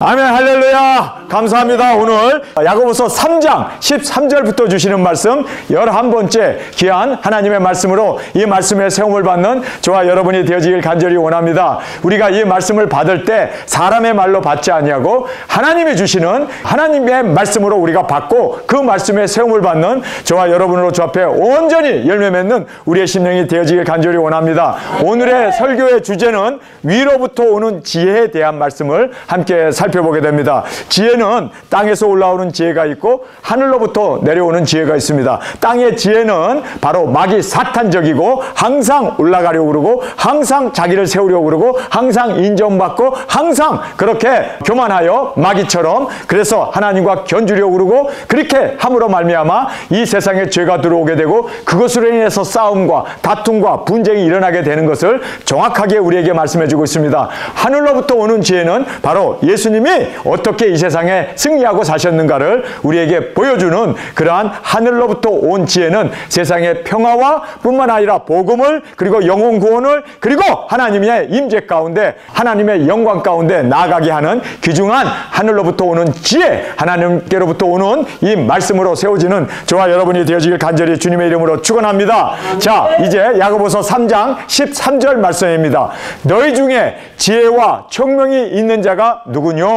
아멘. 할렐루야. 감사합니다. 오늘 야고보서 3장 13절부터 주시는 말씀 11번째 귀한 하나님의 말씀으로 이 말씀에 세움을 받는 저와 여러분이 되어지길 간절히 원합니다. 우리가 이 말씀을 받을 때 사람의 말로 받지 아니하고 하나님이 주시는 하나님의 말씀으로 우리가 받고 그 말씀에 세움을 받는 저와 여러분으로 주 앞에 온전히 열매 맺는 우리의 심령이 되어지길 간절히 원합니다. 오늘의 설교의 주제는 위로부터 오는 지혜에 대한 말씀을 함께 살펴보게 됩니다. 지혜는 땅에서 올라오는 지혜가 있고 하늘로부터 내려오는 지혜가 있습니다. 땅의 지혜는 바로 마귀 사탄적이고 항상 올라가려고 그러고 항상 자기를 세우려고 그러고 항상 인정받고 항상 그렇게 교만하여 마귀처럼 그래서 하나님과 견주려고 그러고 그렇게 함으로 말미암아 이 세상에 죄가 들어오게 되고 그것으로 인해서 싸움과 다툼과 분쟁이 일어나게 되는 것을 정확하게 우리에게 말씀해 주고 있습니다. 하늘로부터 오는 지혜는 바로 예수님이 어떻게 이 세상에 승리하고 사셨는가를 우리에게 보여주는 그러한 하늘로부터 온 지혜는 세상의 평화와 뿐만 아니라 복음을 그리고 영혼 구원을 그리고 하나님의 임재 가운데 하나님의 영광 가운데 나아가게 하는 귀중한 하늘로부터 오는 지혜, 하나님께로부터 오는 이 말씀으로 세워지는 저와 여러분이 되어지길 간절히 주님의 이름으로 축원합니다. 자, 이제 야고보서 3장 13절 말씀입니다. 너희 중에 지혜와 총명이 있는 자가 누구뇨?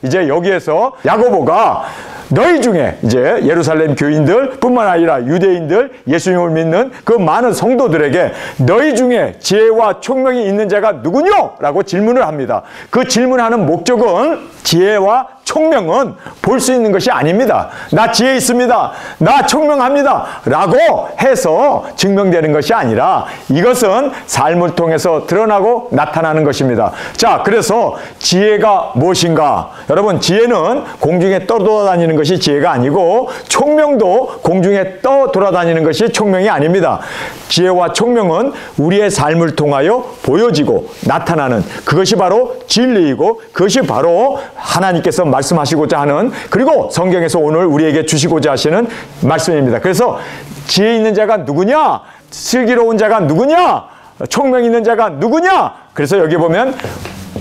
이제 여기에서 야고보가 너희 중에 이제 예루살렘 교인들 뿐만 아니라 유대인들 예수님을 믿는 그 많은 성도들에게 너희 중에 지혜와 총명이 있는 자가 누구뇨? 라고 질문을 합니다. 그 질문하는 목적은 지혜와 총명은 볼 수 있는 것이 아닙니다. 나 지혜 있습니다. 나 총명합니다. 라고 해서 증명되는 것이 아니라 이것은 삶을 통해서 드러나고 나타나는 것입니다. 자, 그래서 지혜가 무엇인가? 여러분, 지혜는 공중에 떠돌아다니는 것이 지혜가 아니고 총명도 공중에 떠돌아다니는 것이 총명이 아닙니다. 지혜와 총명은 우리의 삶을 통하여 보여지고 나타나는 그것이 바로 진리이고 그것이 바로 하나님께서 말씀하시고자 하는 그리고 성경에서 오늘 우리에게 주시고자 하시는 말씀입니다. 그래서 지혜 있는 자가 누구냐? 슬기로운 자가 누구냐? 총명 있는 자가 누구냐? 그래서 여기 보면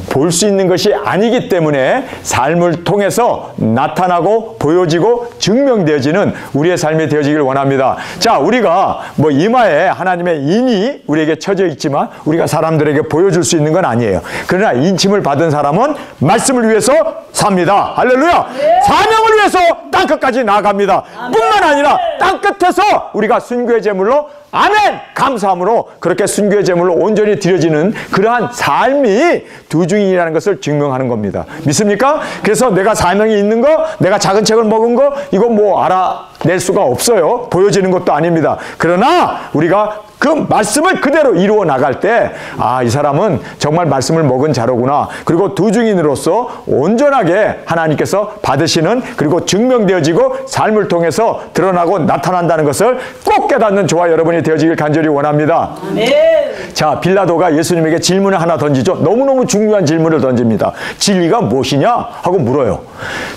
볼 수 있는 것이 아니기 때문에 삶을 통해서 나타나고 보여지고 증명되어지는 우리의 삶이 되어지길 원합니다. 자, 우리가 뭐 이마에 하나님의 인이 우리에게 쳐져 있지만 우리가 사람들에게 보여줄 수 있는 건 아니에요. 그러나 인침을 받은 사람은 말씀을 위해서 삽니다. 할렐루야! 사명을 위해서 땅끝까지 나아갑니다. 뿐만 아니라 땅끝에서 우리가 순교의 제물로 아멘! 감사함으로 그렇게 순교의 제물로 온전히 드려지는 그러한 삶이 두 중이라는 것을 증명하는 겁니다. 믿습니까? 그래서 내가 사명이 있는 거, 내가 작은 책을 먹은 거, 이거 뭐 알아낼 수가 없어요. 보여지는 것도 아닙니다. 그러나 우리가 그 말씀을 그대로 이루어 나갈 때, 아, 이 사람은 정말 말씀을 먹은 자로구나. 그리고 두 증인으로서 온전하게 하나님께서 받으시는 그리고 증명되어지고 삶을 통해서 드러나고 나타난다는 것을 꼭 깨닫는 저와 여러분이 되어지길 간절히 원합니다. 네. 자, 빌라도가 예수님에게 질문을 하나 던지죠. 너무너무 중요한 질문을 던집니다. 진리가 무엇이냐? 하고 물어요.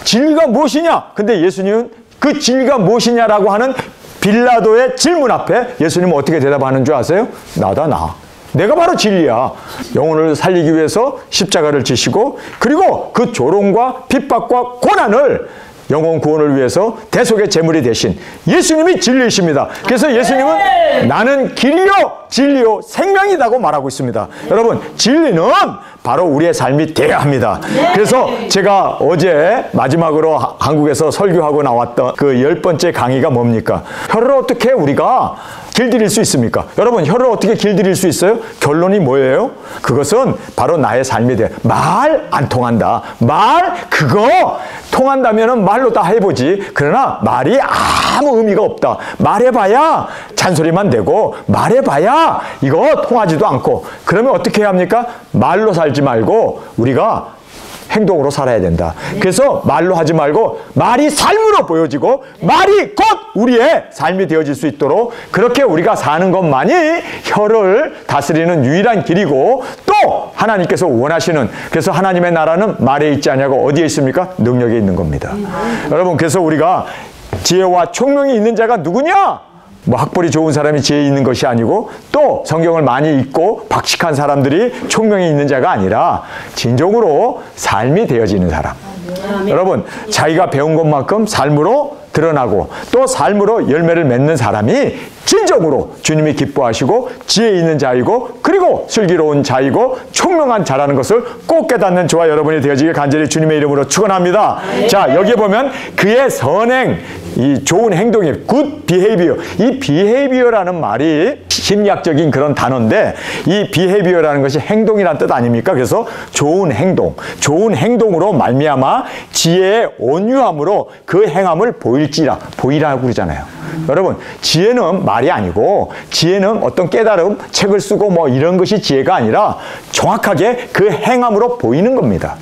진리가 무엇이냐? 근데 예수님은 그 진리가 무엇이냐라고 하는 빌라도의 질문 앞에 예수님은 어떻게 대답하는 줄 아세요? 나다, 나. 내가 바로 진리야. 영혼을 살리기 위해서 십자가를 지시고 그리고 그 조롱과 핍박과 고난을 영혼 구원을 위해서 대속의 제물이 되신 예수님이 진리이십니다. 그래서 예수님은 나는 길이요 진리요 생명이라고 말하고 있습니다. 여러분, 진리는 바로 우리의 삶이 되어야 합니다. 그래서 제가 어제 마지막으로 한국에서 설교하고 나왔던 그 10번째 강의가 뭡니까? 혀를 어떻게 우리가 길들일 수 있습니까? 여러분, 혀를 어떻게 길들일 수 있어요? 결론이 뭐예요? 그것은 바로 나의 삶이 돼. 말 안 통한다. 말 그거 통한다면은 말로 다 해보지. 그러나 말이 아무 의미가 없다. 말해봐야 잔소리만 되고 말해봐야 이거 통하지도 않고 그러면 어떻게 해야 합니까? 말로 살지 말고 우리가 행동으로 살아야 된다. 그래서 말로 하지 말고 말이 삶으로 보여지고 말이 곧 우리의 삶이 되어질 수 있도록 그렇게 우리가 사는 것만이 혀를 다스리는 유일한 길이고 또 하나님께서 원하시는 그래서 하나님의 나라는 말에 있지 않냐고 어디에 있습니까? 능력에 있는 겁니다. 여러분, 그래서 우리가 지혜와 총명이 있는 자가 누구냐? 뭐 학벌이 좋은 사람이 지혜 있는 것이 아니고 또 성경을 많이 읽고 박식한 사람들이 총명이 있는 자가 아니라 진정으로 삶이 되어지는 사람. 여러분, 자기가 배운 것만큼 삶으로 드러나고 또 삶으로 열매를 맺는 사람이 진정으로 주님이 기뻐하시고 지혜 있는 자이고 그리고 슬기로운 자이고 총명한 자라는 것을 꼭 깨닫는 저와 여러분이 되어지길 간절히 주님의 이름으로 축원합니다. 자, 여기에 보면 그의 선행, 이 좋은 행동이 good behavior. 이 behavior라는 말이 심리학적인 그런 단어인데 이 behavior라는 것이 행동이란 뜻 아닙니까? 그래서 좋은 행동, 좋은 행동으로 말미암아 지혜의 온유함으로 그 행함을 보이라고 그러잖아요. 여러분, 지혜는 말이 아니고 지혜는 어떤 깨달음, 책을 쓰고 뭐 이런 것이 지혜가 아니라 정확하게 그 행함으로 보이는 겁니다.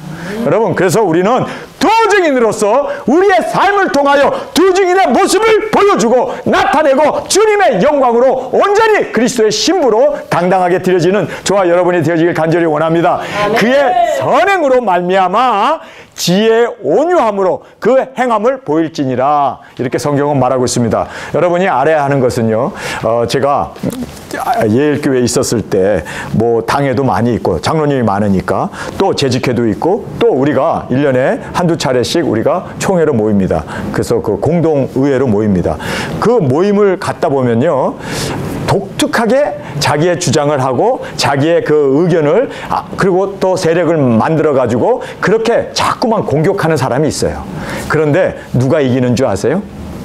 여러분, 그래서 우리는 두 증인으로서 우리의 삶을 통하여 두 증인의 모습을 보여주고 나타내고 주님의 영광으로 온전히 그리스도의 신부로 당당하게 드려지는 저와 여러분이 되어지길 간절히 원합니다. 그의 선행으로 말미암아 지혜의 온유함으로 그 행함을 보일지니라. 이렇게 성경은 말하고 있습니다. 여러분이 알아야 하는 것은요, 제가 예일교회에 있었을 때 뭐 당회도 많이 있고 장로님이 많으니까 또 재직회도 있고 또 우리가 1년에 한두 차례씩 우리가 총회로 모입니다. 그래서 그 공동의회로 모입니다. 그 모임을 갖다 보면요, 독특하게 자기의 주장을 하고 자기의 그 의견을 그리고 또 세력을 만들어 가지고 그렇게 자꾸만 공격하는 사람이 있어요. 그런데 누가 이기는 줄 아세요?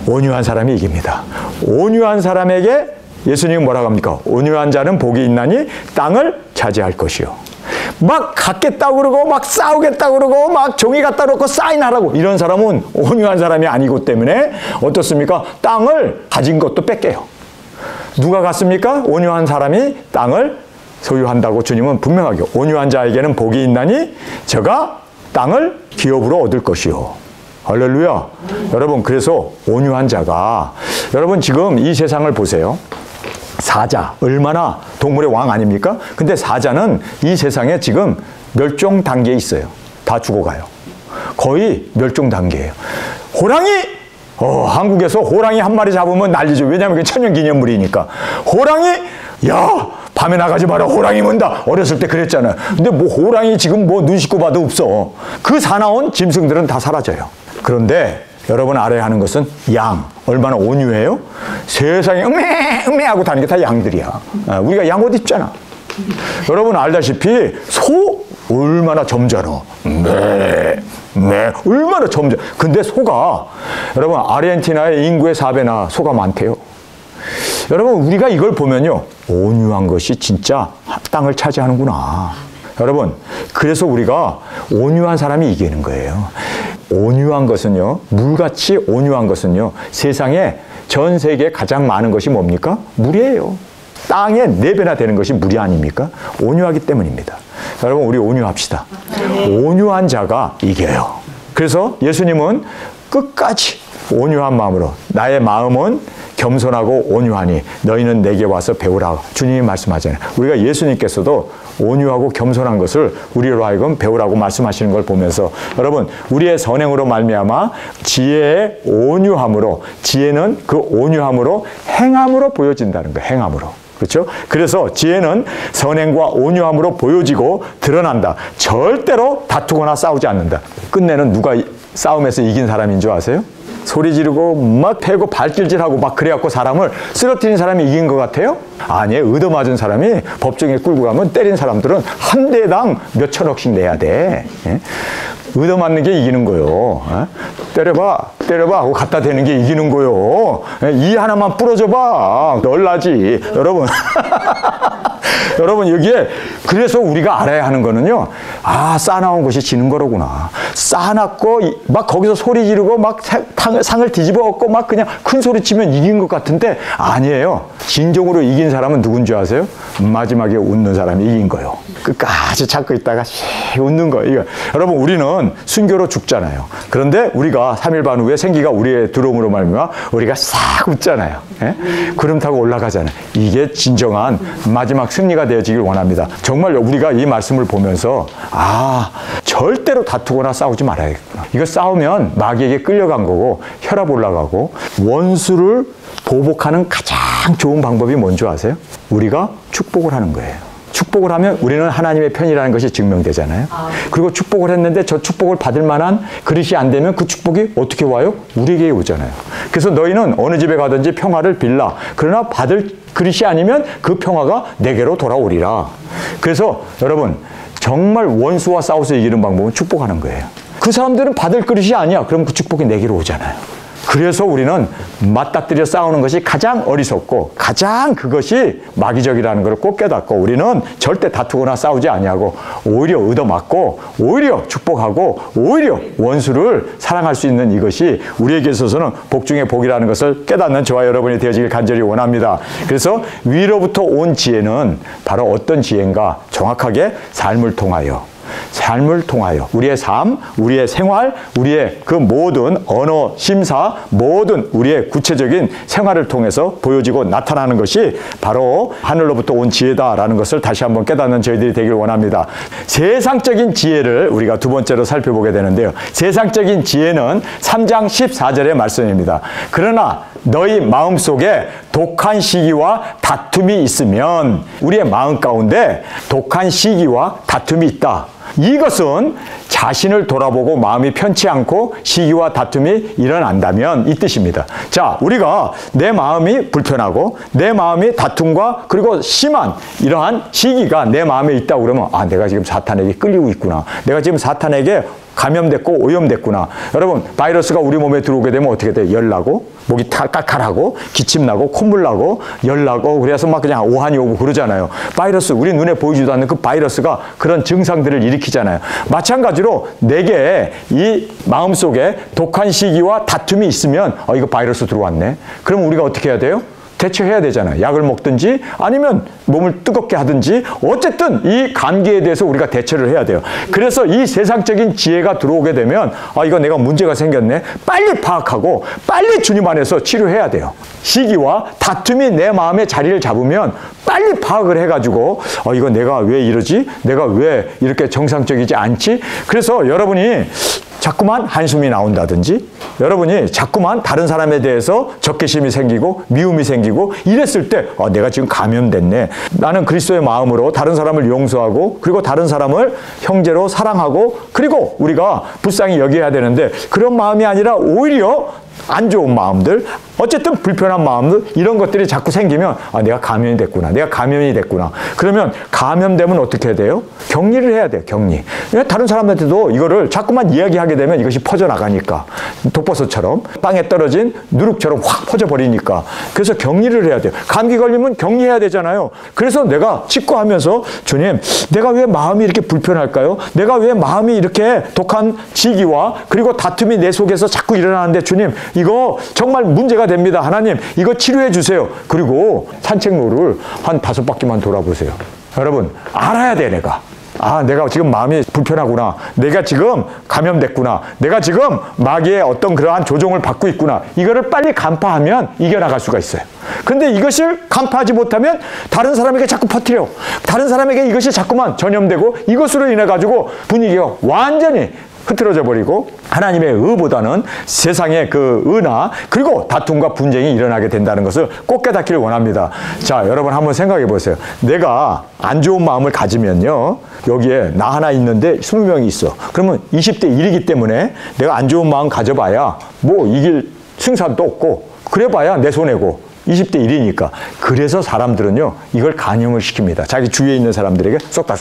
온유한 사람이 이깁니다. 온유한 사람에게 예수님은 뭐라고 합니까? 온유한 자는 복이 있나니 땅을 차지할 것이요. 막 갖겠다고 그러고 막 싸우겠다고 그러고 막 종이 갖다 놓고 사인하라고 이런 사람은 온유한 사람이 아니고 때문에 어떻습니까? 땅을 가진 것도 뺏겨요. 누가 같습니까? 온유한 사람이 땅을 소유한다고 주님은 분명하게 온유한 자에게는 복이 있나니 저가 땅을 기업으로 얻을 것이요. 할렐루야. 여러분, 그래서 온유한 자가, 여러분 지금 이 세상을 보세요. 사자, 얼마나 동물의 왕 아닙니까? 근데 사자는 이 세상에 지금 멸종 단계에 있어요. 다 죽어가요. 거의 멸종 단계예요. 호랑이! 한국에서 호랑이 한 마리 잡으면 난리죠. 왜냐하면 그게 천연기념물이니까. 호랑이! 야! 밤에 나가지 마라. 호랑이 문다. 어렸을 때 그랬잖아요. 근데 뭐 호랑이 지금 뭐 눈 씻고 봐도 없어. 그 사나운 짐승들은 다 사라져요. 그런데 여러분 알아야 하는 것은 양. 얼마나 온유해요? 세상에 음메 하고 다니는 게 다 양들이야. 우리가 양 옷 입잖아. 여러분 알다시피 소 얼마나 점잖아. 얼마나 점잖아. 근데 소가, 여러분 아르헨티나의 인구의 4배나 소가 많대요. 여러분 우리가 이걸 보면요, 온유한 것이 진짜 땅을 차지하는구나. 여러분, 그래서 우리가 온유한 사람이 이기는 거예요. 온유한 것은요, 물같이 온유한 것은요, 세상에 전 세계에 가장 많은 것이 뭡니까? 물이에요. 땅에 4배나 되는 것이 물이 아닙니까? 온유하기 때문입니다. 여러분, 우리 온유합시다. 온유한 자가 이겨요. 그래서 예수님은 끝까지 온유한 마음으로, 나의 마음은 겸손하고 온유하니 너희는 내게 와서 배우라. 주님이 말씀하잖아요. 우리가 예수님께서도 온유하고 겸손한 것을 우리로 하여금 배우라고 말씀하시는 걸 보면서, 여러분 우리의 선행으로 말미암아 지혜의 온유함으로, 지혜는 그 온유함으로 행함으로 보여진다는 거예요. 행함으로. 그렇죠? 그래서 지혜는 선행과 온유함으로 보여지고 드러난다. 절대로 다투거나 싸우지 않는다. 끝내는 누가 싸움에서 이긴 사람인 줄 아세요? 소리 지르고 막 패고 발길질하고 막 그래갖고 사람을 쓰러뜨린 사람이 이긴 것 같아요? 아니에요. 얻어맞은 사람이 법정에 끌고 가면 때린 사람들은 한 대당 몇 천억씩 내야 돼. 예? 얻어맞는 게 이기는 거요. 예? 때려봐 하고 갖다 대는 게 이기는 거요. 예? 이 하나만 부러져봐. 널나지. 여러분. 여러분 여기에 그래서 우리가 알아야 하는 거는요, 쌓아놓은 것이 지는 거로구나. 쌓아놨고 막 거기서 소리 지르고 막 상을 뒤집어 엎고 막 그냥 큰 소리 치면 이긴 것 같은데 아니에요. 진정으로 이긴 사람은 누군지 아세요? 마지막에 웃는 사람이 이긴 거예요. 끝까지 참고 있다가 웃는 거예요. 여러분 우리는 순교로 죽잖아요. 그런데 우리가 3일 반 후에 생기가 우리의 들어옴으로 말미암아 우리가 싹 웃잖아요. 예? 구름 타고 올라가잖아요. 이게 진정한 마지막 승리가 되어지길 원합니다. 정말 우리가 이 말씀을 보면서 절대로 다투거나 싸우지 말아야겠구나. 이거 싸우면 마귀에게 끌려간 거고 혈압 올라가고. 원수를 보복하는 가장 좋은 방법이 뭔지 아세요? 우리가 축복을 하는 거예요. 축복을 하면 우리는 하나님의 편이라는 것이 증명되잖아요. 그리고 축복을 했는데 저 축복을 받을 만한 그릇이 안 되면 그 축복이 어떻게 와요? 우리에게 오잖아요. 그래서 너희는 어느 집에 가든지 평화를 빌라. 그러나 받을 그릇이 아니면 그 평화가 내게로 돌아오리라. 그래서 여러분, 정말 원수와 싸워서 이기는 방법은 축복하는 거예요. 그 사람들은 받을 그릇이 아니야. 그럼 그 축복이 내게로 오잖아요. 그래서 우리는 맞닥뜨려 싸우는 것이 가장 어리석고 가장 그것이 마귀적이라는 걸 꼭 깨닫고, 우리는 절대 다투거나 싸우지 아니하고 오히려 얻어맞고 오히려 축복하고 오히려 원수를 사랑할 수 있는 이것이 우리에게 있어서는 복 중에 복이라는 것을 깨닫는 저와 여러분이 되어지길 간절히 원합니다. 그래서 위로부터 온 지혜는 바로 어떤 지혜인가? 정확하게 삶을 통하여 우리의 삶, 우리의 생활, 우리의 그 모든 언어, 심사, 모든 우리의 구체적인 생활을 통해서 보여지고 나타나는 것이 바로 하늘로부터 온 지혜다라는 것을 다시 한번 깨닫는 저희들이 되길 원합니다. 세상적인 지혜를 우리가 두 번째로 살펴보게 되는데요. 세상적인 지혜는 3장 14절의 말씀입니다. 그러나 너희 마음속에 독한 시기와 다툼이 있으면, 우리의 마음 가운데 독한 시기와 다툼이 있다. 이것은 자신을 돌아보고 마음이 편치 않고 시기와 다툼이 일어난다면 이 뜻입니다. 자, 우리가 내 마음이 불편하고 내 마음이 다툼과 그리고 심한 이러한 시기가 내 마음에 있다고 그러면 내가 지금 사탄에게 끌리고 있구나. 내가 지금 사탄에게 감염됐고 오염됐구나. 여러분, 바이러스가 우리 몸에 들어오게 되면 어떻게 돼요? 열나고 목이 칼칼하고 기침나고 콧물나고 열나고 그래서 막 그냥 오한이 오고 그러잖아요. 바이러스, 우리 눈에 보이지도 않는 그 바이러스가 그런 증상들을 일으키잖아요. 마찬가지로 내게 이 마음속에 독한 시기와 다툼이 있으면 이거 바이러스 들어왔네. 그럼 우리가 어떻게 해야 돼요? 대처해야 되잖아요. 약을 먹든지 아니면 몸을 뜨겁게 하든지 어쨌든 이 감기에 대해서 우리가 대처를 해야 돼요. 그래서 이 세상적인 지혜가 들어오게 되면 이거 내가 문제가 생겼네. 빨리 파악하고 빨리 주님 안에서 치료해야 돼요. 시기와 다툼이 내 마음에 자리를 잡으면 빨리 파악을 해가지고 이거 내가 왜 이러지? 내가 왜 이렇게 정상적이지 않지? 그래서 여러분이 자꾸만 한숨이 나온다든지 여러분이 자꾸만 다른 사람에 대해서 적개심이 생기고 미움이 생기고 이랬을 때 내가 지금 감염됐네. 나는 그리스도의 마음으로 다른 사람을 용서하고 그리고 다른 사람을 형제로 사랑하고 그리고 우리가 불쌍히 여겨야 되는데 그런 마음이 아니라 오히려 안 좋은 마음들, 어쨌든 불편한 마음들 이런 것들이 자꾸 생기면 내가 감염이 됐구나. 내가 감염이 됐구나. 그러면 감염되면 어떻게 해야 돼요? 격리를 해야 돼요. 격리. 다른 사람한테도 이거를 자꾸만 이야기하게 되면 이것이 퍼져나가니까 독버섯처럼 땅에 떨어진 누룩처럼 확 퍼져버리니까 그래서 격리를 해야 돼요. 감기 걸리면 격리해야 되잖아요. 그래서 내가 치과하면서 주님, 내가 왜 마음이 이렇게 불편할까요? 내가 왜 마음이 이렇게 독한 시기와 그리고 다툼이 내 속에서 자꾸 일어나는데 주님, 이거 정말 문제가 됩니다. 하나님, 이거 치료해 주세요. 그리고 산책로를 한 5바퀴만 돌아보세요. 여러분, 알아야 돼, 내가. 내가 지금 마음이 불편하구나. 내가 지금 감염됐구나. 내가 지금 마귀의 어떤 그러한 조종을 받고 있구나. 이거를 빨리 간파하면 이겨나갈 수가 있어요. 그런데 이것을 간파하지 못하면 다른 사람에게 자꾸 퍼뜨려. 다른 사람에게 이것이 자꾸만 전염되고 이것으로 인해 가지고 분위기가 완전히 흐트러져 버리고 하나님의 의보다는 세상의 그 의나 그리고 다툼과 분쟁이 일어나게 된다는 것을 꼭 깨닫기를 원합니다. 자, 여러분 한번 생각해 보세요. 내가 안 좋은 마음을 가지면요. 여기에 나 하나 있는데 20명이 있어. 그러면 20대 1이기 때문에 내가 안 좋은 마음 가져봐야 뭐 이길 승산도 없고 그래봐야 내 손해고 20대 1이니까. 그래서 사람들은요, 이걸 간용을 시킵니다. 자기 주위에 있는 사람들에게 쏙닥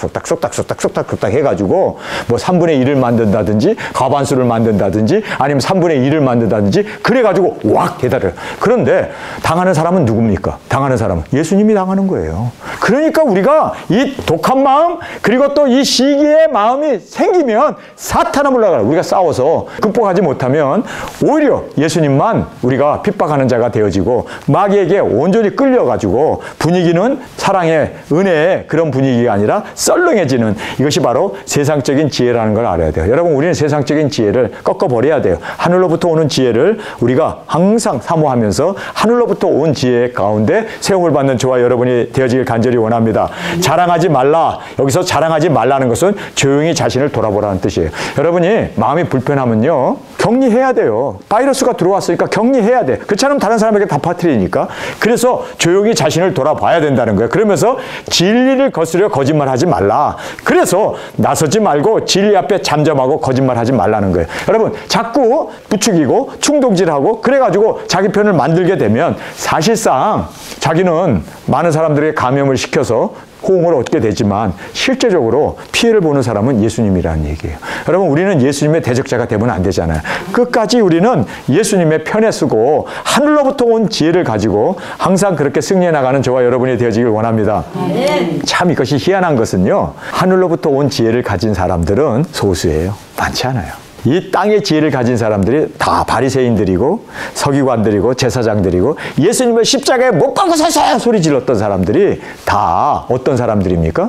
해가지고 뭐 3분의 1을 만든다든지 과반수를 만든다든지 아니면 3분의 1을 만든다든지 그래가지고 왁 해달아요. 그런데 당하는 사람은 누굽니까? 당하는 사람은 예수님이 당하는 거예요. 그러니까 우리가 이 독한 마음 그리고 또 이 시기의 마음이 생기면 사탄은 올라가요. 우리가 싸워서 극복하지 못하면 오히려 예수님만 우리가 핍박하는 자가 되어지고 마귀의 마귀에게 온전히 끌려가지고 분위기는 사랑의 은혜의 그런 분위기가 아니라 썰렁해지는, 이것이 바로 세상적인 지혜라는 걸 알아야 돼요. 여러분, 우리는 세상적인 지혜를 꺾어버려야 돼요. 하늘로부터 오는 지혜를 우리가 항상 사모하면서 하늘로부터 온 지혜 가운데 세움을 받는 저와 여러분이 되어지길 간절히 원합니다. 자랑하지 말라. 여기서 자랑하지 말라는 것은 조용히 자신을 돌아보라는 뜻이에요. 여러분이 마음이 불편하면요, 격리해야 돼요. 바이러스가 들어왔으니까 격리해야 돼. 그처럼 다른 사람에게 다 퍼뜨리니까. 그래서 조용히 자신을 돌아봐야 된다는 거예요. 그러면서 진리를 거스려 거짓말하지 말라. 그래서 나서지 말고 진리 앞에 잠잠하고 거짓말하지 말라는 거예요. 여러분, 자꾸 부추기고 충동질하고 그래가지고 자기 편을 만들게 되면 사실상 자기는 많은 사람들에게 감염을 시켜서 호응을 얻게 되지만 실제적으로 피해를 보는 사람은 예수님이라는 얘기예요. 여러분, 우리는 예수님의 대적자가 되면 안 되잖아요. 끝까지 우리는 예수님의 편에 서고 하늘로부터 온 지혜를 가지고 항상 그렇게 승리해 나가는 저와 여러분이 되어지길 원합니다. 참 이것이 희한한 것은요, 하늘로부터 온 지혜를 가진 사람들은 소수예요. 많지 않아요. 이 땅의 지혜를 가진 사람들이 다 바리새인들이고 서기관들이고 제사장들이고 예수님을 십자가에 못 박으소서 소리 질렀던 사람들이 다 어떤 사람들입니까?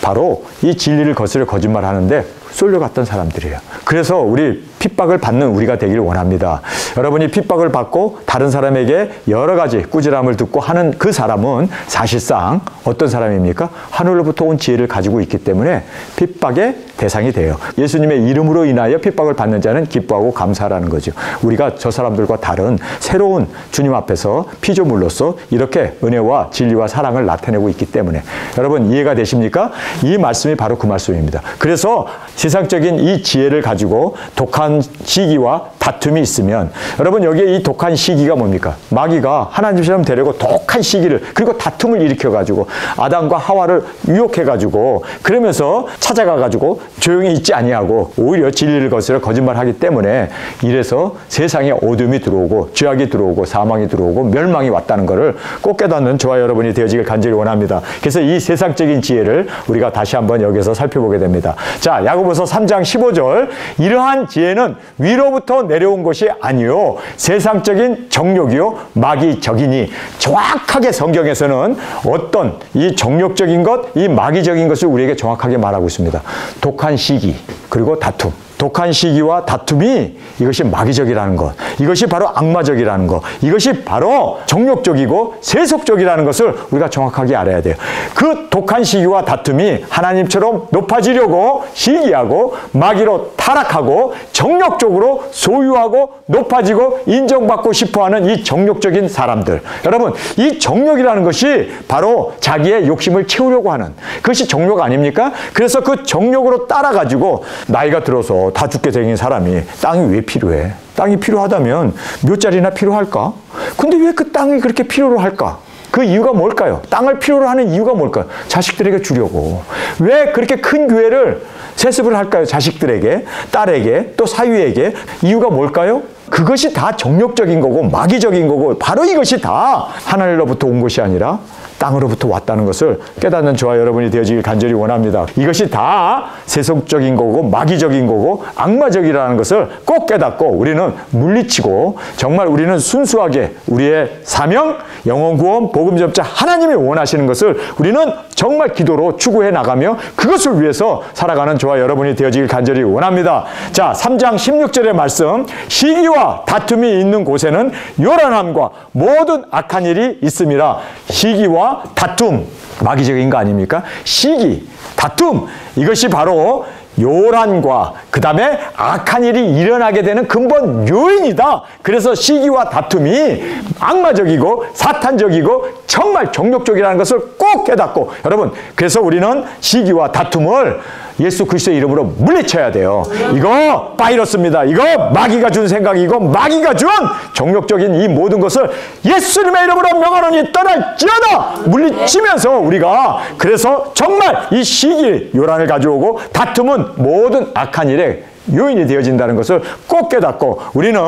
바로 이 진리를 거스려 거짓말하는데 쏠려갔던 사람들이에요. 그래서 우리 핍박을 받는 우리가 되길 원합니다. 여러분이 핍박을 받고 다른 사람에게 여러 가지 꾸지람을 듣고 하는 그 사람은 사실상 어떤 사람입니까? 하늘로부터 온 지혜를 가지고 있기 때문에 핍박의 대상이 돼요. 예수님의 이름으로 인하여 핍박을 받는 자는 기뻐하고 감사하라는 거죠. 우리가 저 사람들과 다른 새로운 주님 앞에서 피조물로서 이렇게 은혜와 진리와 사랑을 나타내고 있기 때문에. 여러분, 이해가 되십니까? 이 말씀이 바로 그 말씀입니다. 그래서 세상적인 이 지혜를 가지고 독한 시기와 다툼이 있으면, 여러분, 여기에 이 독한 시기가 뭡니까? 마귀가 하나님처럼 되려고 독한 시기를, 그리고 다툼을 일으켜가지고 아담과 하와를 유혹해가지고 그러면서 찾아가가지고 조용히 있지 아니하고 오히려 진리를 거스려 거짓말하기 때문에 이래서 세상에 어둠이 들어오고 죄악이 들어오고 사망이 들어오고 멸망이 왔다는 것을 꼭 깨닫는 저와 여러분이 되어지길 간절히 원합니다. 그래서 이 세상적인 지혜를 우리가 다시 한번 여기서 살펴보게 됩니다. 자, 야고보서 3장 15절, 이러한 지혜는 위로부터 내려온 것이 아니요 세상적인 정욕이요 마귀적이니. 정확하게 성경에서는 어떤 이 정욕적인 것, 이 마귀적인 것을 우리에게 정확하게 말하고 있습니다. 독한 시기, 그리고 다툼. 독한 시기와 다툼이 이것이 마귀적이라는 것, 이것이 바로 악마적이라는 것, 이것이 바로 정욕적이고 세속적이라는 것을 우리가 정확하게 알아야 돼요. 그 독한 시기와 다툼이 하나님처럼 높아지려고 시기하고 마귀로 타락하고 정욕적으로 소유하고 높아지고 인정받고 싶어하는 이 정욕적인 사람들. 여러분, 이 정욕이라는 것이 바로 자기의 욕심을 채우려고 하는 그것이 정욕 아닙니까? 그래서 그 정욕으로 따라가지고 나이가 들어서 다 죽게 생긴 사람이 땅이 왜 필요해? 땅이 필요하다면 몇 자리나 필요할까? 근데 왜 그 땅이 그렇게 필요로 할까? 그 이유가 뭘까요? 땅을 필요로 하는 이유가 뭘까요? 자식들에게 주려고. 왜 그렇게 큰 교회를 세습을 할까요? 자식들에게, 딸에게, 또 사위에게. 이유가 뭘까요? 그것이 다 정욕적인 거고 마귀적인 거고 바로 이것이 다 하늘로부터 온 것이 아니라 땅으로부터 왔다는 것을 깨닫는 저와 여러분이 되어지길 간절히 원합니다. 이것이 다 세속적인 거고 마귀적인 거고 악마적이라는 것을 꼭 깨닫고 우리는 물리치고 정말 우리는 순수하게 우리의 사명, 영혼구원, 복음전자 하나님이 원하시는 것을 우리는 정말 기도로 추구해 나가며 그것을 위해서 살아가는 저와 여러분이 되어지길 간절히 원합니다. 자, 3장 16절의 말씀, 시기와 다툼이 있는 곳에는 요란함과 모든 악한 일이 있음이라. 시기와 다툼, 마귀적인 거 아닙니까? 시기, 다툼, 이것이 바로 요란과 그 다음에 악한 일이 일어나게 되는 근본 요인이다. 그래서 시기와 다툼이 악마적이고 사탄적이고 정말 정욕적이라는 것을 꼭 깨닫고, 여러분, 그래서 우리는 시기와 다툼을 예수 그리스도의 이름으로 물리쳐야 돼요. 이거 바이러스입니다. 이거 마귀가 준 생각이고 마귀가 준 정욕적인 이 모든 것을 예수님의 이름으로 명하노니 떠날지어다 물리치면서 우리가 그래서 정말 이 시기 요란을 가져오고 다툼은 모든 악한 일의 요인이 되어진다는 것을 꼭 깨닫고 우리는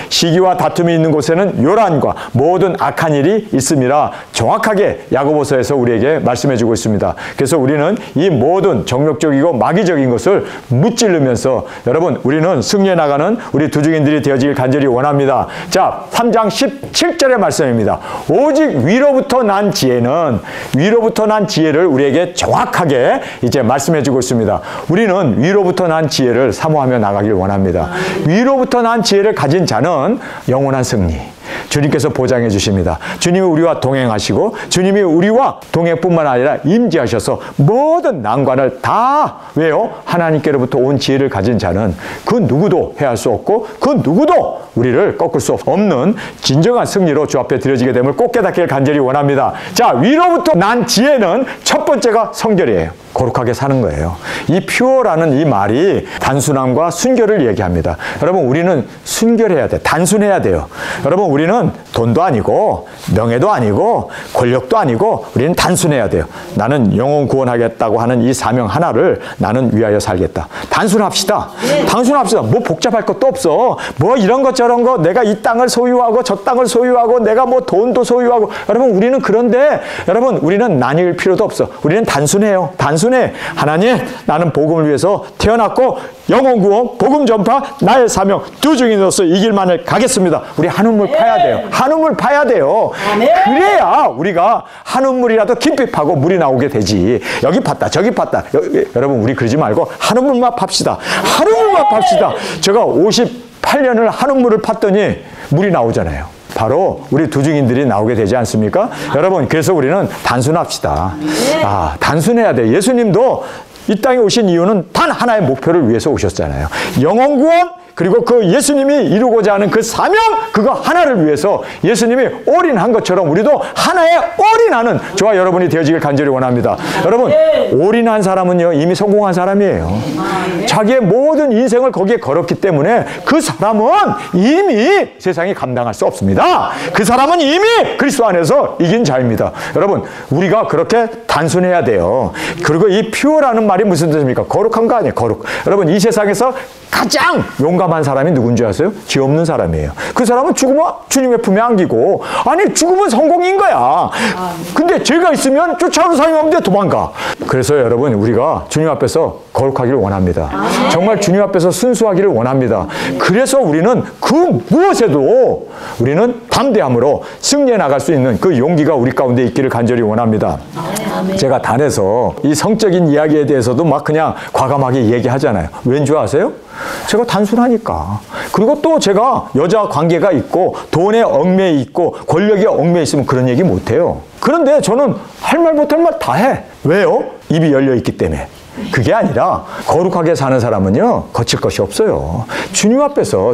시기와 다툼이 있는 곳에는 요란과 모든 악한 일이 있음이라 정확하게 야고보서에서 우리에게 말씀해주고 있습니다. 그래서 우리는 이 모든 정욕적이고 마귀적인 것을 무찌르면서 여러분 우리는 승리해 나가는 우리 두중인들이 되어지길 간절히 원합니다. 자, 3장 17절의 말씀입니다. 오직 위로부터 난 지혜를 우리에게 정확하게 이제 말씀해주고 있습니다. 우리는 위로부터 난 지혜를 사모하며 나가길 원합니다. 위로부터 난 지혜를 가진 자는 영원한 승리, 주님께서 보장해 주십니다. 주님이 우리와 동행하시고 주님이 우리와 동행뿐만 아니라 임재하셔서 모든 난관을 다 왜요? 하나님께로부터 온 지혜를 가진 자는 그 누구도 해할 수 없고 그 누구도 우리를 꺾을 수 없는 진정한 승리로 주 앞에 드려지게 됨을 꼭 깨닫기를 간절히 원합니다. 자, 위로부터 난 지혜는 첫 번째가 성결이에요. 거룩하게 사는 거예요. 이 퓨어라는 이 말이 단순함과 순결을 얘기합니다. 여러분 우리는 순결해야 돼. 단순해야 돼요. 여러분 우리는 돈도 아니고 명예도 아니고 권력도 아니고 우리는 단순해야 돼요. 나는 영혼 구원하겠다고 하는 이 사명 하나를 나는 위하여 살겠다. 단순합시다. 단순합시다. 뭐 복잡할 것도 없어. 뭐 이런 것 저런 거 내가 이 땅을 소유하고 저 땅을 소유하고 내가 뭐 돈도 소유하고 여러분 우리는 그런데 여러분 우리는 나뉠 필요도 없어. 우리는 단순해요. 단순해. 하나님 나는 복음을 위해서 태어났고 영혼 구원, 복음 전파, 나의 사명 두중인으로서 이 길만을 가겠습니다. 우리 한우물 파야 돼요. 한우물 파야 돼요. 그래야 우리가 한우물이라도 깊이 파고 물이 나오게 되지. 여기 팠다 저기 팠다. 여러분 우리 그러지 말고 한우물만 팝시다. 한우물만 팝시다. 제가 58년을 한우물을 팠더니 물이 나오잖아요. 바로 우리 두중인들이 나오게 되지 않습니까? 여러분 그래서 우리는 단순합시다. 단순해야 돼. 예수님도 이 땅에 오신 이유는 단 하나의 목표를 위해서 오셨잖아요. 영혼 구원 그리고 그 예수님이 이루고자 하는 그 사명 그거 하나를 위해서 예수님이 올인한 것처럼 우리도 하나의 올인하는 저와 여러분이 되어지길 간절히 원합니다. 여러분 올인한 사람은요 이미 성공한 사람이에요. 자기의 모든 인생을 거기에 걸었기 때문에 그 사람은 이미 세상이 감당할 수 없습니다. 그 사람은 이미 그리스도 안에서 이긴 자입니다. 여러분 우리가 그렇게 단순해야 돼요. 그리고 이 퓨어라는 말이 무슨 뜻입니까? 거룩한 거 아니에요. 거룩. 여러분 이 세상에서 가장 용감한 사람이 누군지 아세요? 죄 없는 사람이에요. 그 사람은 죽으면 주님의 품에 안기고 아니 죽으면 성공인 거야. 근데 죄가 있으면 쫓아오는 사람이 없는데 도망가. 그래서 여러분 우리가 주님 앞에서 거룩하기를 원합니다. 정말 주님 앞에서 순수하기를 원합니다. 그래서 우리는 그 무엇에도 우리는 담대함으로 승리해 나갈 수 있는 그 용기가 우리 가운데 있기를 간절히 원합니다. 제가 단에서 이 성적인 이야기에 대해서도 막 그냥 과감하게 얘기하잖아요. 왠 줄 아세요? 제가 단순하니까. 그리고 또 제가 여자 관계가 있고 돈에 얽매여 있고 권력에 얽매여 있으면 그런 얘기 못해요. 그런데 저는 할 말 못할 말 다 해. 왜요? 입이 열려 있기 때문에. 그게 아니라 거룩하게 사는 사람은요 거칠 것이 없어요. 주님 앞에서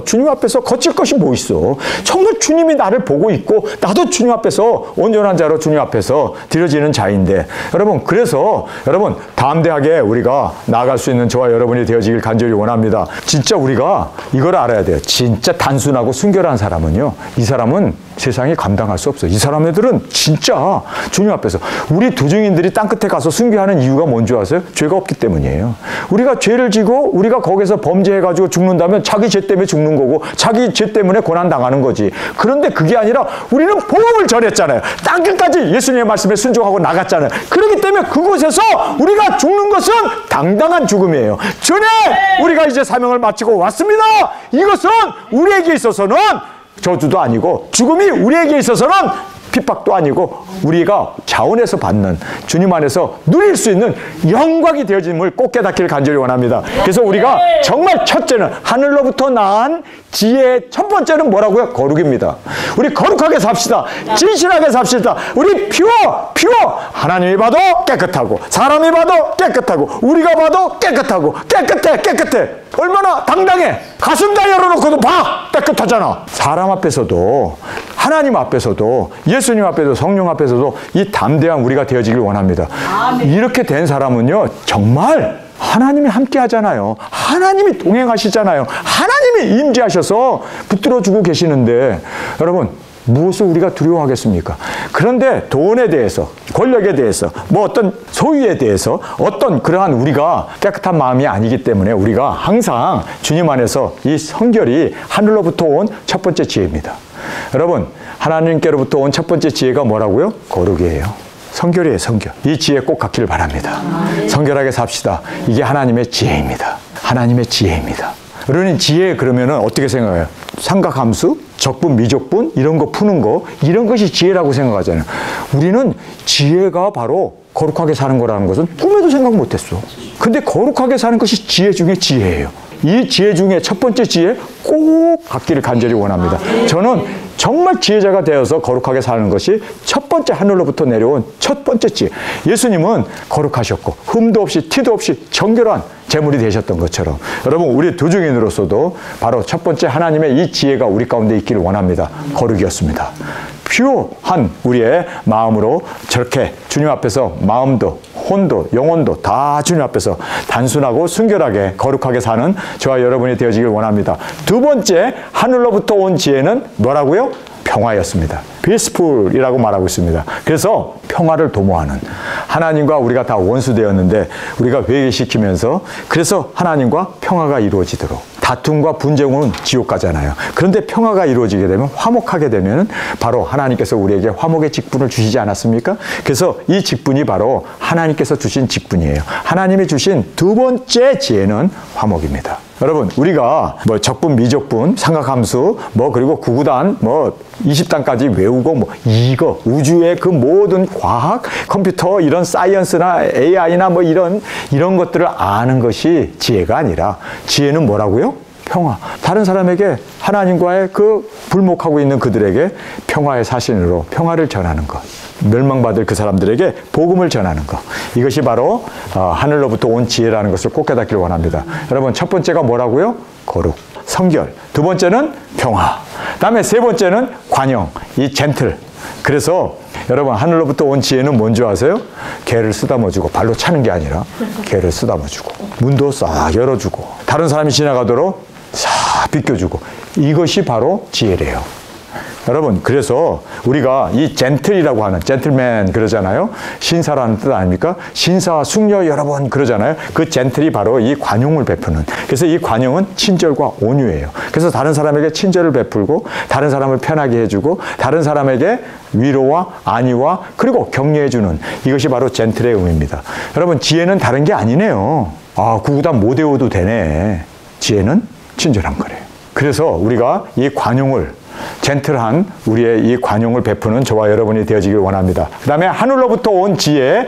거칠 것이 뭐 있어. 정말 주님이 나를 보고 있고 나도 주님 앞에서 온전한 자로 주님 앞에서 드려지는 자인데 여러분 그래서 여러분 담대하게 우리가 나아갈 수 있는 저와 여러분이 되어지길 간절히 원합니다. 진짜 우리가 이걸 알아야 돼요. 진짜 단순하고 순결한 사람은요 이 사람은 세상이 감당할 수 없어요. 이 사람들은 진짜 주님 앞에서 우리 두중인들이 땅끝에 가서 순교하는 이유가 뭔지 아세요? 죄가 없기 때문이에요. 우리가 죄를 지고 우리가 거기서 범죄해가지고 죽는다면 자기 죄 때문에 죽는 거고 자기 죄 때문에 고난당하는 거지. 그런데 그게 아니라 우리는 복음을 전했잖아요. 땅끝까지 예수님의 말씀에 순종하고 나갔잖아요. 그렇기 때문에 그곳에서 우리가 죽는 것은 당당한 죽음이에요. 전에 우리가 이제 사명을 마치고 왔습니다. 이것은 우리에게 있어서는 저주도 아니고 죽음이 우리에게 있어서는 핍박도 아니고 우리가 자원에서 받는 주님 안에서 누릴 수 있는 영광이 되어짐을 꼭 깨닫기를 간절히 원합니다. 그래서 우리가 정말 첫째는 하늘로부터 난 지혜의 첫 번째는 뭐라고요? 거룩입니다. 우리 거룩하게 삽시다. 진실하게 삽시다. 우리 퓨어 하나님이 봐도 깨끗하고 사람이 봐도 깨끗하고 우리가 봐도 깨끗하고 깨끗해. 얼마나 당당해. 가슴 다 열어놓고도 봐. 깨끗하잖아. 사람 앞에서도 하나님 앞에서도 예수님 앞에서도 성령 앞에서도 이 담대한 우리가 되어지길 원합니다. 이렇게 된 사람은요 정말 하나님이 함께 하잖아요. 하나님이 동행하시잖아요. 하나님이 임재하셔서 붙들어주고 계시는데 여러분 무엇을 우리가 두려워하겠습니까? 그런데 돈에 대해서, 권력에 대해서, 뭐 어떤 소유에 대해서 어떤 그러한 우리가 깨끗한 마음이 아니기 때문에 우리가 항상 주님 안에서 이 성결이 하늘로부터 온 첫 번째 지혜입니다. 여러분, 하나님께로부터 온 첫 번째 지혜가 뭐라고요? 거룩이에요. 성결이에요, 성결. 이 지혜 꼭 갖기를 바랍니다. 성결하게 삽시다. 이게 하나님의 지혜입니다. 하나님의 지혜입니다. 그러니 지혜 그러면은 어떻게 생각해요? 삼각함수, 적분, 미적분 이런 거 푸는 거 이런 것이 지혜라고 생각하잖아요. 우리는 지혜가 바로 거룩하게 사는 거라는 것은 꿈에도 생각 못했어. 근데 거룩하게 사는 것이 지혜 중에 지혜예요. 이 지혜 중에 첫 번째 지혜 꼭 갖기를 간절히 원합니다. 저는 정말 지혜자가 되어서 거룩하게 사는 것이 첫 번째 하늘로부터 내려온 첫 번째 지혜. 예수님은 거룩하셨고 흠도 없이 티도 없이 정결한 제물이 되셨던 것처럼 여러분 우리 도중인으로서도 바로 첫 번째 하나님의 이 지혜가 우리 가운데 있기를 원합니다. 거룩이었습니다. 퓨어한 우리의 마음으로 저렇게 주님 앞에서 마음도 혼도 영혼도 다 주님 앞에서 단순하고 순결하게 거룩하게 사는 저와 여러분이 되어지길 원합니다. 두 번째 하늘로부터 온 지혜는 뭐라고요? 평화였습니다. peaceful이라고 말하고 있습니다. 그래서 평화를 도모하는 하나님과 우리가 다 원수되었는데 우리가 회개시키면서 그래서 하나님과 평화가 이루어지도록 다툼과 분쟁은 지옥 가잖아요. 그런데 평화가 이루어지게 되면 화목하게 되면 바로 하나님께서 우리에게 화목의 직분을 주시지 않았습니까? 그래서 이 직분이 바로 하나님께서 주신 직분이에요. 하나님이 주신 두 번째 지혜는 화목입니다. 여러분 우리가 뭐 적분, 미적분, 삼각함수 뭐 그리고 구구단 뭐 20단까지 외우고 뭐 이거 우주의 그 모든 과학, 컴퓨터 이런 사이언스나 AI나 뭐 이런 것들을 아는 것이 지혜가 아니라 지혜는 뭐라고요? 평화. 다른 사람에게 하나님과의 그 불목하고 있는 그들에게 평화의 사신으로 평화를 전하는 것. 멸망받을 그 사람들에게 복음을 전하는 것. 이것이 바로 하늘로부터 온 지혜라는 것을 꼭 깨닫기를 원합니다. 여러분 첫 번째가 뭐라고요? 거룩, 성결. 두 번째는 평화. 다음에 세 번째는 관용, 이 젠틀. 그래서 여러분 하늘로부터 온 지혜는 뭔지 아세요? 개를 쓰다머주고 발로 차는 게 아니라 개를 쓰다머주고 문도 싹 열어주고 다른 사람이 지나가도록 싹 비껴주고 이것이 바로 지혜래요. 여러분 그래서 우리가 이 젠틀이라고 하는 젠틀맨 그러잖아요. 신사라는 뜻 아닙니까? 신사, 숙녀 여러분 그러잖아요. 그 젠틀이 바로 이 관용을 베푸는. 그래서 이 관용은 친절과 온유예요. 그래서 다른 사람에게 친절을 베풀고 다른 사람을 편하게 해주고 다른 사람에게 위로와 안위와 그리고 격려해주는 이것이 바로 젠틀의 의미입니다. 여러분 지혜는 다른 게 아니네요. 아 구구단 못 외워도 되네. 지혜는 친절한 거래요. 그래서 우리가 이 관용을 젠틀한 우리의 이 관용을 베푸는 저와 여러분이 되어지길 원합니다. 그 다음에 하늘로부터 온 지혜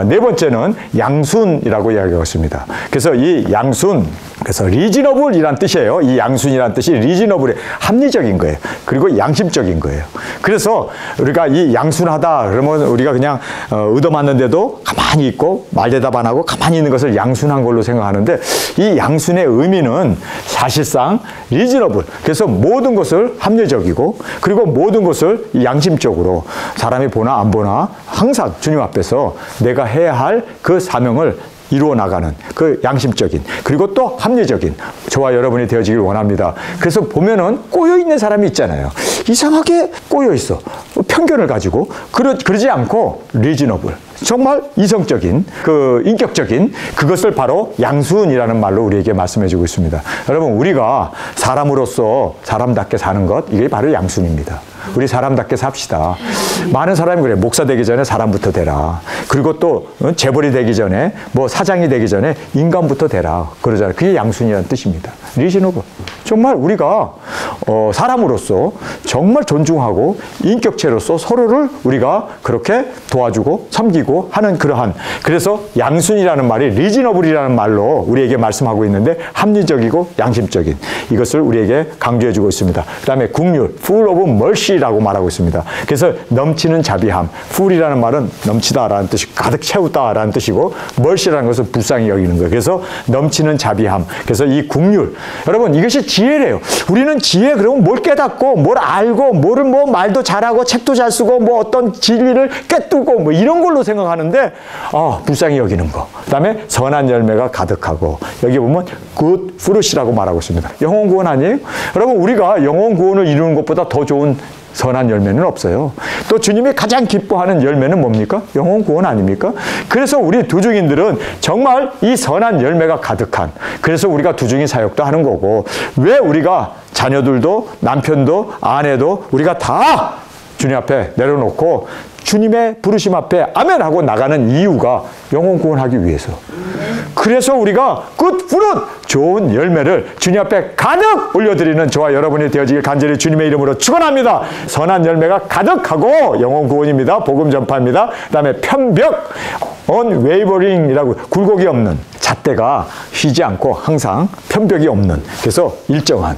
네 번째는 양순이라고 이야기하고 있습니다. 그래서 이 양순 그래서 리즈너블이란 뜻이에요. 이 양순이란 뜻이 리즈너블의 합리적인 거예요. 그리고 양심적인 거예요. 그래서 우리가 이 양순하다 그러면 우리가 그냥 얻어맞는데도 가만히 있고 말대답 안 하고 가만히 있는 것을 양순한 걸로 생각하는데 이 양순의 의미는 사실상 리즈너블 그래서 모든 것을 합리적이고 그리고 모든 것을 양심적으로 사람이 보나 안 보나 항상 주님 앞에서 내가 해야 할 그 사명을 이루어 나가는 그 양심적인 그리고 또 합리적인 저와 여러분이 되어지길 원합니다. 그래서 보면은 꼬여있는 사람이 있잖아요. 이상하게 꼬여있어. 편견을 가지고 그러지 않고 리즈너블 정말 이성적인 그 인격적인 그것을 바로 양순이라는 말로 우리에게 말씀해주고 있습니다. 여러분 우리가 사람으로서 사람답게 사는 것 이게 바로 양순입니다. 우리 사람답게 삽시다. 많은 사람이 그래. 목사 되기 전에 사람부터 되라. 그리고 또 재벌이 되기 전에 뭐 사장이 되기 전에 인간부터 되라. 그러잖아요. 그게 양순이라는 뜻입니다. 리즈너블. 정말 우리가 사람으로서 정말 존중하고 인격체로서 서로를 우리가 그렇게 도와주고 섬기고 하는 그러한 그래서 양순이라는 말이 리즈너블이라는 말로 우리에게 말씀하고 있는데 합리적이고 양심적인 이것을 우리에게 강조해주고 있습니다. 그 다음에 국률, full of mercy라고 말하고 있습니다. 그래서 넘치는 자비함, full이라는 말은 넘치다라는 뜻이 가득 채우다라는 뜻이고 mercy라는 것은 불쌍히 여기는 거예요. 그래서 넘치는 자비함, 그래서 이 국률 여러분 이것이 지혜래요. 우리는 지혜 그러면 뭘 깨닫고 뭘 알고 뭐를 뭐 말도 잘하고 책도 잘 쓰고 뭐 어떤 진리를 꿰뚫고 뭐 이런 걸로 생각 생각하는데 불쌍히 여기는 거. 그다음에 선한 열매가 가득하고 여기 보면 good fruit이라고 말하고 있습니다. 영혼 구원 아니에요? 여러분 우리가 영혼 구원을 이루는 것보다 더 좋은 선한 열매는 없어요. 또 주님이 가장 기뻐하는 열매는 뭡니까? 영혼 구원 아닙니까? 그래서 우리 두중인들은 정말 이 선한 열매가 가득한, 그래서 우리가 두중인 사역도 하는 거고, 왜 우리가 자녀들도 남편도 아내도 우리가 다 주님 앞에 내려놓고 주님의 부르심 앞에 아멘 하고 나가는 이유가 영혼 구원하기 위해서. 그래서 우리가 good fruit, 좋은 열매를 주님 앞에 가득 올려드리는 저와 여러분이 되어지길 간절히 주님의 이름으로 축원합니다. 선한 열매가 가득하고 영혼 구원입니다. 복음 전파입니다. 그 다음에 편벽, unwavering이라고, 굴곡이 없는, 잣대가 휘지 않고 항상 편벽이 없는, 그래서 일정한.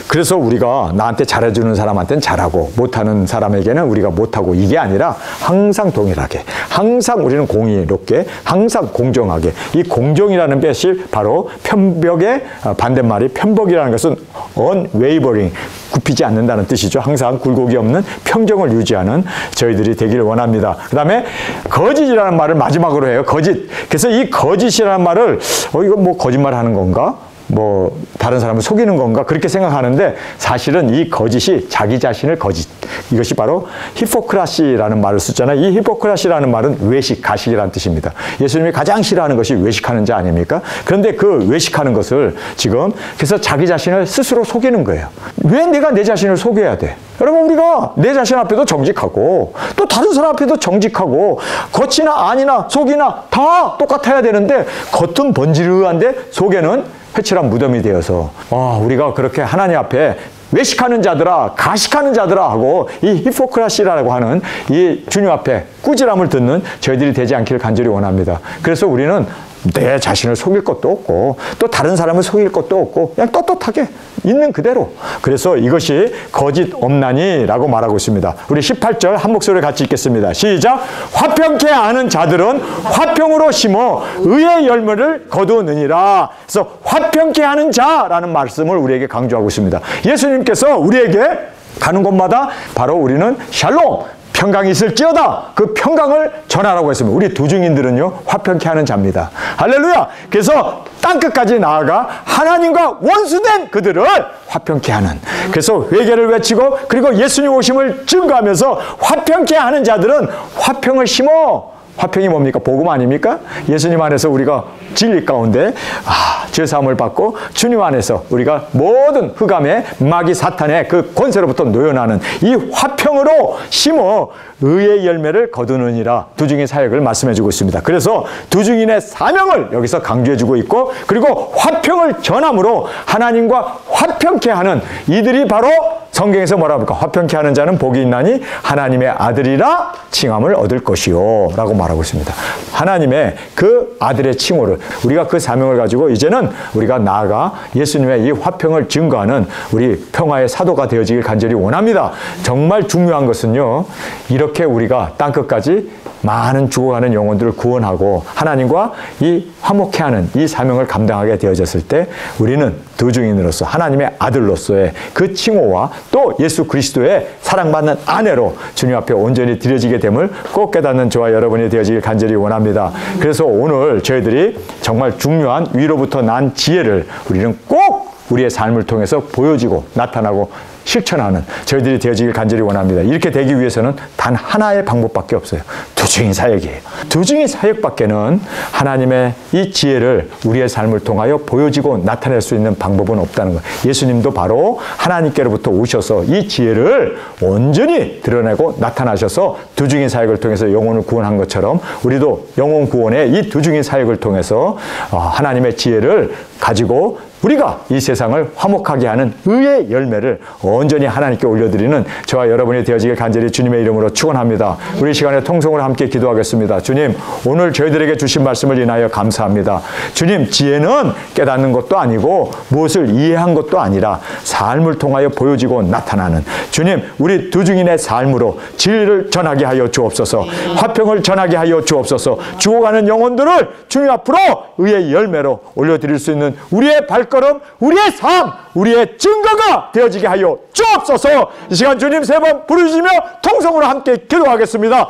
그래서 우리가 나한테 잘해주는 사람한테는 잘하고 못하는 사람에게는 우리가 못하고, 이게 아니라 항상 동일하게, 항상 우리는 공의롭게, 항상 공정하게. 이 공정이라는 것이 바로 편벽의 반대말이, 편벽이라는 것은 unwavering, 굽히지 않는다는 뜻이죠. 항상 굴곡이 없는 평정을 유지하는 저희들이 되기를 원합니다. 그 다음에 거짓이라는 말을 마지막으로 해요. 거짓. 그래서 이 거짓이라는 말을 이거 뭐 거짓말 하는 건가? 뭐 다른 사람을 속이는 건가? 그렇게 생각하는데 사실은 이 거짓이 자기 자신을 거짓. 이것이 바로 히포크라시라는 말을 쓰잖아요. 이 히포크라시라는 말은 외식, 가식이라는 뜻입니다. 예수님이 가장 싫어하는 것이 외식하는 자 아닙니까? 그런데 그 외식하는 것을 지금 그래서 자기 자신을 스스로 속이는 거예요. 왜 내가 내 자신을 속여야 돼? 여러분 우리가 내 자신 앞에도 정직하고 또 다른 사람 앞에도 정직하고 겉이나 안이나 속이나 다 똑같아야 되는데 겉은 번지르한데 속에는 회칠한 무덤이 되어서 우리가 그렇게 하나님 앞에 외식하는 자들아, 가식하는 자들아 하고 이 히포크라시라고 하는 이 주님 앞에 꾸지람을 듣는 저희들이 되지 않기를 간절히 원합니다. 그래서 우리는 내 자신을 속일 것도 없고 또 다른 사람을 속일 것도 없고 그냥 떳떳하게 있는 그대로. 그래서 이것이 거짓 없나니라고 말하고 있습니다. 우리 18절 한 목소리를 같이 읽겠습니다. 시작. 화평케 하는 자들은 화평으로 심어 의의 열매를 거두느니라. 그래서 화평케 하는 자라는 말씀을 우리에게 강조하고 있습니다. 예수님께서 우리에게 가는 곳마다 바로 우리는 샬롬, 평강이 있을지어다, 그 평강을 전하라고 했습니다. 우리 두중인들은요 화평케 하는 자입니다. 할렐루야. 그래서 땅끝까지 나아가 하나님과 원수된 그들을 화평케 하는, 그래서 회개를 외치고 그리고 예수님 오심을 증거하면서 화평케 하는 자들은 화평을 심어. 화평이 뭡니까? 복음 아닙니까? 예수님 안에서 우리가 진리 가운데 죄사함을 받고 주님 안에서 우리가 모든 흑암의 마귀 사탄의 그 권세로부터 노연하는 이 화평으로 심어 의의 열매를 거두느니라. 두중인 사역을 말씀해주고 있습니다. 그래서 두중인의 사명을 여기서 강조해주고 있고, 그리고 화평을 전함으로 하나님과 화평케 하는 이들이 바로 성경에서 뭐라고 합니까? 화평케 하는 자는 복이 있나니 하나님의 아들이라 칭함을 얻을 것이요 라고 말하고 있습니다. 하나님의 그 아들의 칭호를, 우리가 그 사명을 가지고 이제는 우리가 나아가 예수님의 이 화평을 증거하는 우리 평화의 사도가 되어지길 간절히 원합니다. 정말 중요한 것은요, 이렇게 우리가 땅끝까지 많은 죽어가는 영혼들을 구원하고 하나님과 이 화목해하는 이 사명을 감당하게 되어졌을 때 우리는 두중인으로서 하나님의 아들로서의 그 칭호와 또 예수 그리스도의 사랑받는 아내로 주님 앞에 온전히 드려지게 됨을 꼭 깨닫는 저와 여러분이 되어지길 간절히 원합니다. 그래서 오늘 저희들이 정말 중요한 위로부터 난 지혜를 우리는 꼭 우리의 삶을 통해서 보여지고 나타나고 실천하는 저희들이 되어지길 간절히 원합니다. 이렇게 되기 위해서는 단 하나의 방법밖에 없어요. 두중인 사역이에요. 두중인 사역밖에는 하나님의 이 지혜를 우리의 삶을 통하여 보여지고 나타낼 수 있는 방법은 없다는 거예요. 예수님도 바로 하나님께로부터 오셔서 이 지혜를 온전히 드러내고 나타나셔서 두중인 사역을 통해서 영혼을 구원한 것처럼 우리도 영혼 구원의 이 두중인 사역을 통해서 하나님의 지혜를 가지고 우리가 이 세상을 화목하게 하는 의의 열매를 온전히 하나님께 올려드리는 저와 여러분이 되어지길 간절히 주님의 이름으로 축원합니다. 우리 시간에 통성으로 함께 기도하겠습니다. 주님, 오늘 저희들에게 주신 말씀을 인하여 감사합니다. 주님, 지혜는 깨닫는 것도 아니고 무엇을 이해한 것도 아니라 삶을 통하여 보여지고 나타나는, 주님, 우리 두중인의 삶으로 진리를 전하게 하여 주옵소서. 화평을 전하게 하여 주옵소서. 죽어가는 영혼들을 주님 앞으로 의의 열매로 올려드릴 수 있는 우리의 발걸음, 우리의 삶, 우리의 증거가 되어지게 하여 주옵소서. 이 시간 주님 세 번 부르시며 통성으로 함께 기도하겠습니다.